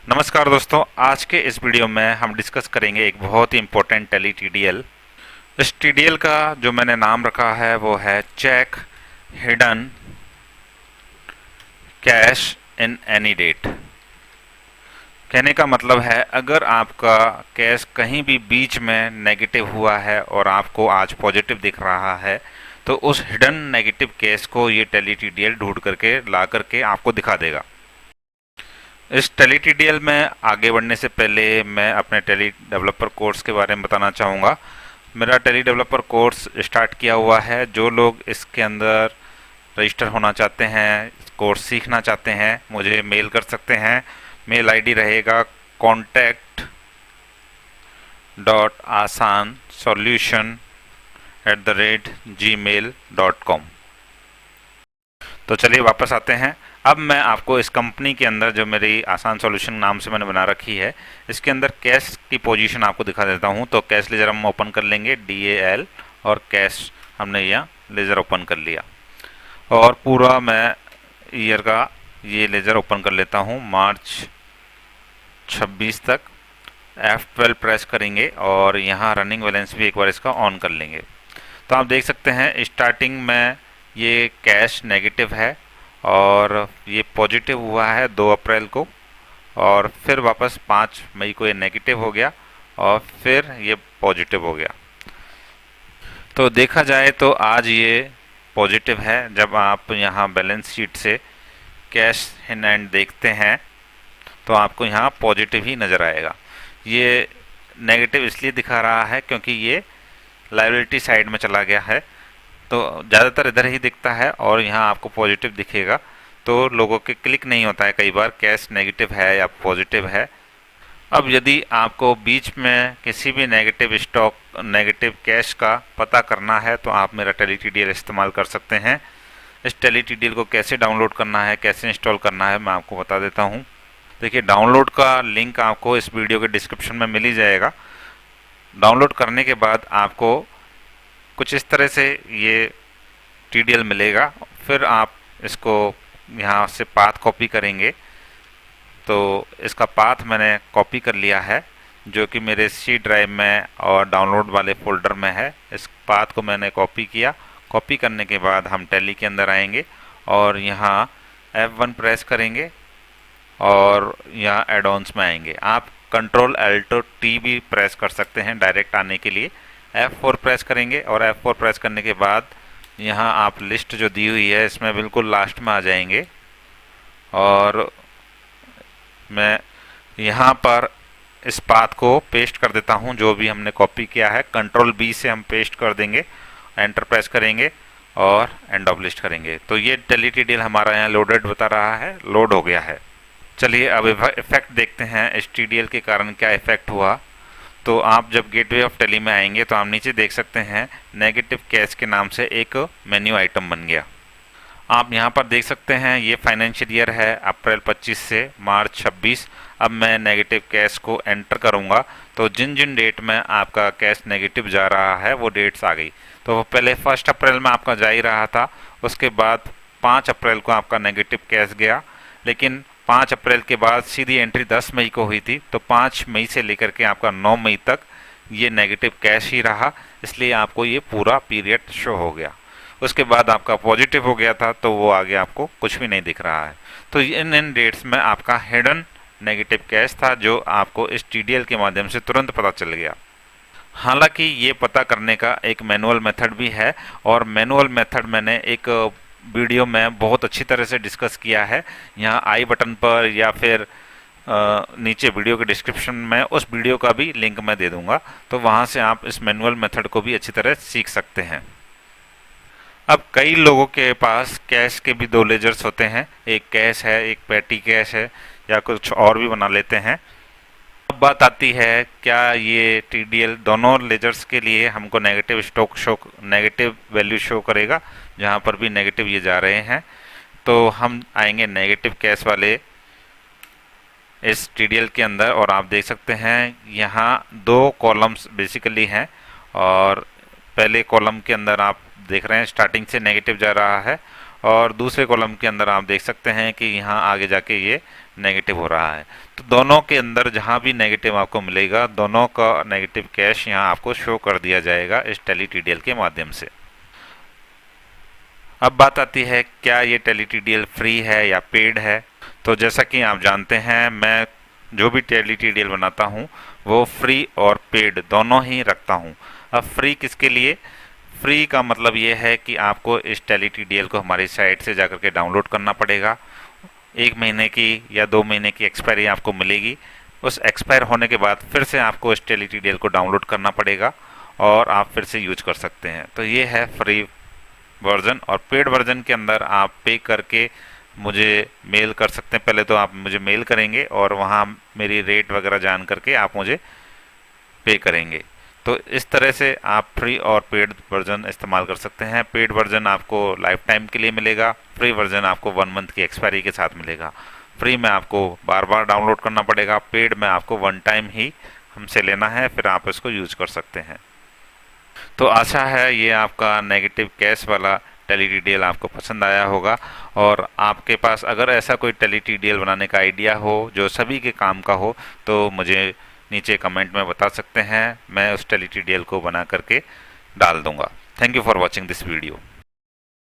नमस्कार दोस्तों, आज के इस वीडियो में हम डिस्कस करेंगे एक बहुत ही इम्पोर्टेंट टैली टीडीएल। इस टीडीएल का जो मैंने नाम रखा है वो है check hidden cash in any date. कहने का मतलब है अगर आपका कैश कहीं भी बीच में नेगेटिव हुआ है और आपको आज पॉजिटिव दिख रहा है तो उस हिडन नेगेटिव कैश को ये टैली टीडीएल ढूंढ करके ला करके आपको दिखा देगा। इस टैली टीडीएल में आगे बढ़ने से पहले मैं अपने टैली डेवलपर कोर्स के बारे में बताना चाहूँगा। मेरा टैली डेवलपर कोर्स स्टार्ट किया हुआ है। जो लोग इसके अंदर रजिस्टर होना चाहते हैं, कोर्स सीखना चाहते हैं, मुझे मेल कर सकते हैं। मेल आईडी रहेगा contact.asansolution@gmail.com। तो चलिए वापस आते हैं। अब मैं आपको इस कंपनी के अंदर जो मेरी आसान सॉल्यूशन नाम से मैंने बना रखी है, इसके अंदर कैश की पोजीशन आपको दिखा देता हूं। तो कैश लेजर हम ओपन कर लेंगे, DAL, और कैश हमने यहाँ लेजर ओपन कर लिया और पूरा मैं ईयर का ये लेजर ओपन कर लेता हूं, मार्च 26 तक। F12 प्रेस करेंगे और यहाँ रनिंग बैलेंस भी एक बार इसका ऑन कर लेंगे। तो आप देख सकते हैं स्टार्टिंग में ये कैश नेगेटिव है और ये पॉजिटिव हुआ है 2 अप्रैल को, और फिर वापस 5 मई को ये नेगेटिव हो गया और फिर ये पॉजिटिव हो गया। तो देखा जाए तो आज ये पॉजिटिव है। जब आप यहाँ बैलेंस शीट से कैश इन हैंड देखते हैं तो आपको यहाँ पॉजिटिव ही नज़र आएगा। ये नेगेटिव इसलिए दिखा रहा है क्योंकि ये लायबिलिटी साइड में चला गया है, तो ज़्यादातर इधर ही दिखता है और यहाँ आपको पॉजिटिव दिखेगा। तो लोगों के क्लिक नहीं होता है कई बार कैश नेगेटिव है या पॉजिटिव है। अब यदि आपको बीच में किसी भी नेगेटिव स्टॉक, नेगेटिव कैश का पता करना है तो आप मेरा टैली टीडीएल इस्तेमाल कर सकते हैं। इस टैली टीडीएल को कैसे डाउनलोड करना है, कैसे इंस्टॉल करना है, मैं आपको बता देता हूँ। देखिए, डाउनलोड का लिंक आपको इस वीडियो के डिस्क्रिप्शन में मिल ही जाएगा। डाउनलोड करने के बाद आपको कुछ इस तरह से ये टीडीएल मिलेगा। फिर आप इसको यहाँ से पाथ कॉपी करेंगे। तो इसका पाथ मैंने कॉपी कर लिया है जो कि मेरे सी ड्राइव में और डाउनलोड वाले फोल्डर में है। इस पाथ को मैंने कॉपी किया। कॉपी करने के बाद हम टैली के अंदर आएंगे और यहाँ F1 प्रेस करेंगे और यहाँ एड ऑन्स में आएंगे। आप Ctrl+Alt+T भी प्रेस कर सकते हैं डायरेक्ट आने के लिए। F4 प्रेस करेंगे और F4 प्रेस करने के बाद यहाँ आप लिस्ट जो दी हुई है इसमें बिल्कुल लास्ट में आ जाएंगे और मैं यहाँ पर इस पाथ को पेस्ट कर देता हूँ जो भी हमने कॉपी किया है। Ctrl+B से हम पेस्ट कर देंगे, एंटर प्रेस करेंगे और एंड ऑफ लिस्ट करेंगे। तो ये टैली टीडीएल हमारा यहाँ लोडेड बता रहा है, लोड हो गया है। चलिए अब इफेक्ट देखते हैं, इस टीडीएल के कारण क्या इफेक्ट हुआ। तो आप जब गेटवे ऑफ टैली में आएंगे तो आप नीचे देख सकते हैं नेगेटिव कैश के नाम से एक मेन्यू आइटम बन गया। आप यहाँ पर देख सकते हैं ये फाइनेंशियल ईयर है अप्रैल 25 से मार्च 26। अब मैं नेगेटिव कैश को एंटर करूँगा तो जिन जिन डेट में आपका कैश नेगेटिव जा रहा है वो डेट्स आ गई। तो पहले 1 अप्रैल में आपका जा ही रहा था, उसके बाद 5 अप्रैल को आपका नेगेटिव कैश गया, लेकिन 5 अप्रैल के बाद सीधी एंट्री 10 मई को हुई थी। तो 5 मई से लेकर के आपका 9 मई तक ये नेगेटिव कैश ही रहा, इसलिए आपको ये पूरा पीरियड शो हो गया। उसके बाद आपका पॉजिटिव हो गया था तो वो आगे आपको कुछ भी नहीं दिख रहा है। तो इन डेट्स में आपका हिडन नेगेटिव कैश था जो आपको इस टीडीएल के माध्यम से तुरंत पता चल गया। हालांकि ये पता करने का एक मैनुअल मेथड भी है और मैनुअल मेथड मैंने एक वीडियो में बहुत अच्छी तरह से डिस्कस किया है। यहाँ आई बटन पर या फिर नीचे वीडियो के डिस्क्रिप्शन में उस वीडियो का भी लिंक मैं दे दूंगा, तो वहाँ से आप इस मैनुअल मेथड को भी अच्छी तरह सीख सकते हैं। अब कई लोगों के पास कैश के भी 2 लेजर्स होते हैं, एक कैश है, एक पेटी कैश है, या कुछ और भी बना लेते हैं। अब बात आती है क्या ये टीडीएल दोनों लेजर्स के लिए हमको negative stock show, negative value show करेगा जहाँ पर भी नेगेटिव ये जा रहे हैं। तो हम आएंगे नेगेटिव कैश वाले इस टीडीएल के अंदर और आप देख सकते हैं यहाँ 2 कॉलम्स बेसिकली हैं और पहले कॉलम के अंदर आप देख रहे हैं स्टार्टिंग से नेगेटिव जा रहा है और दूसरे कॉलम के अंदर आप देख सकते हैं कि यहाँ आगे जाके ये नेगेटिव हो रहा है। तो दोनों के अंदर जहाँ भी नेगेटिव आपको मिलेगा, दोनों का नेगेटिव कैश यहाँ आपको शो कर दिया जाएगा इस टैली टीडीएल के माध्यम से। अब बात आती है क्या ये टैली टीडीएल फ्री है या पेड है। तो जैसा कि आप जानते हैं, मैं जो भी टैली टीडीएल बनाता हूँ वो फ्री और पेड दोनों ही रखता हूँ। अब फ्री किसके लिए? फ्री का मतलब ये है कि आपको इस टैली टीडीएल को हमारी साइट से जाकर के डाउनलोड करना पड़ेगा। 1 महीने की या 2 महीने की एक्सपायरी आपको मिलेगी। उस एक्सपायर होने के बाद फिर से आपको इस टैली टीडीएल को डाउनलोड करना पड़ेगा और आप फिर से यूज कर सकते हैं। तो ये है फ्री वर्जन। और पेड वर्जन के अंदर आप पे करके मुझे मेल कर सकते हैं। पहले तो आप मुझे मेल करेंगे और वहाँ मेरी रेट वगैरह जान करके आप मुझे पे करेंगे। तो इस तरह से आप फ्री और पेड वर्जन इस्तेमाल कर सकते हैं। पेड वर्जन आपको लाइफ टाइम के लिए मिलेगा, फ्री वर्जन आपको 1 मंथ की एक्सपायरी के साथ मिलेगा। फ्री में आपको बार बार डाउनलोड करना पड़ेगा, पेड में आपको 1 टाइम ही हमसे लेना है, फिर आप इसको यूज कर सकते हैं। तो आशा है ये आपका नेगेटिव कैश वाला टैली टीडीएल आपको पसंद आया होगा। और आपके पास अगर ऐसा कोई टैली टीडीएल बनाने का आइडिया हो जो सभी के काम का हो तो मुझे नीचे कमेंट में बता सकते हैं, मैं उस टैली टीडीएल को बना करके डाल दूंगा। Thank you for watching this video.